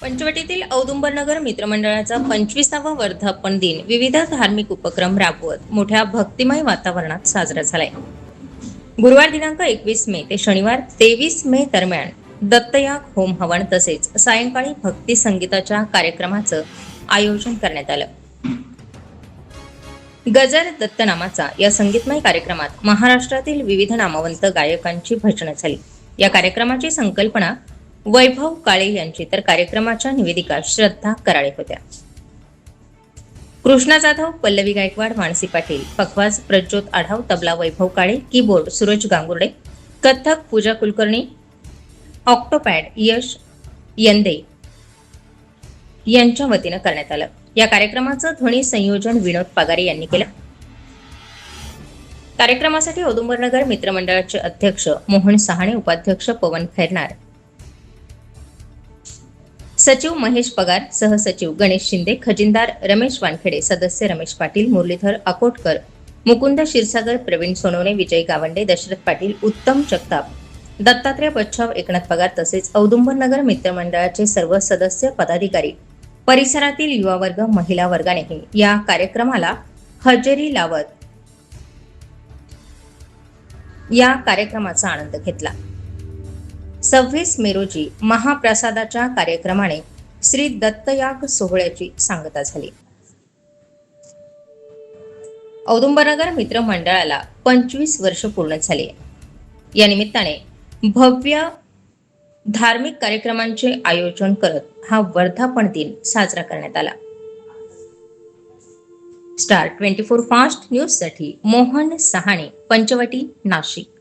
पंचवटीतील औदुंबरनगर मित्रमंडळाचा 25वा वर्धापन दिन विविध धार्मिक उपक्रम राबवत मोठ्या भक्तिमय वातावरणात साजरा झालाय. गुरुवार दिनांक 21 मे ते शनिवार 23 मे दरम्यान दत्तयाग होम हवन तसेच सायंकाळी भक्ती संगीताच्या कार्यक्रमाचं आयोजन करण्यात आलं. गजर दत्त नामाचा या संगीतमय कार्यक्रमात महाराष्ट्रातील विविध नामवंत गायकांची भजनं झाली. या कार्यक्रमाची संकल्पना वैभव काळे यांची तर कार्यक्रमाच्या निवेदिका श्रद्धा कराळे होत्या. कृष्णा जाधव, पल्लवी गायकवाड, मानसी पाटील, पखवाज प्रज्योत आढाव, तबला वैभव काळे, कीबोर्ड सूरज गांगुर्डे, कथ्थक पूजा कुलकर्णी, ऑक्टोपॅड यश यंदे यांच्या वतीनं करण्यात आलं. या कार्यक्रमाचं ध्वनी संयोजन विनोद पगारे यांनी केलं. कार्यक्रमासाठी औदुंबरनगर मित्रमंडळाचे अध्यक्ष मोहन सहाणे, उपाध्यक्ष पवन खैरनार, सचिव महेश पगार, सहसचिव गणेश शिंदे, खजिनदार रमेश वानखेडे, सदस्य रमेश पाटील, मुरलीधर अकोटकर, मुकुंद क्षीरसागर, प्रवीण सोनवणे, विजय गावंडे, दशरथ पाटील, उत्तम जगताप, दत्तात्रय बच्छाव, एकनाथ पगार तसेच औदुंबरनगर मित्रमंडळाचे सर्व सदस्य पदाधिकारी, परिसरातील युवा वर्ग, महिला वर्गानेही या कार्यक्रमाला हजेरी लावत या कार्यक्रमाचा आनंद घेतला. 26 मे रोजी महाप्रसादाच्या कार्यक्रमाने श्री दत्तयाग सोहळ्याची सांगता झाली. औदुंबरनगर मित्र मंडळाला 25 वर्ष पूर्ण झाली. या निमित्ताने भव्य धार्मिक कार्यक्रमांचे आयोजन करत हा वर्धापन दिन साजरा करण्यात आला. स्टार 24 फास्ट न्यूज साठी मोहन सहाणे, पंचवटी, नाशिक.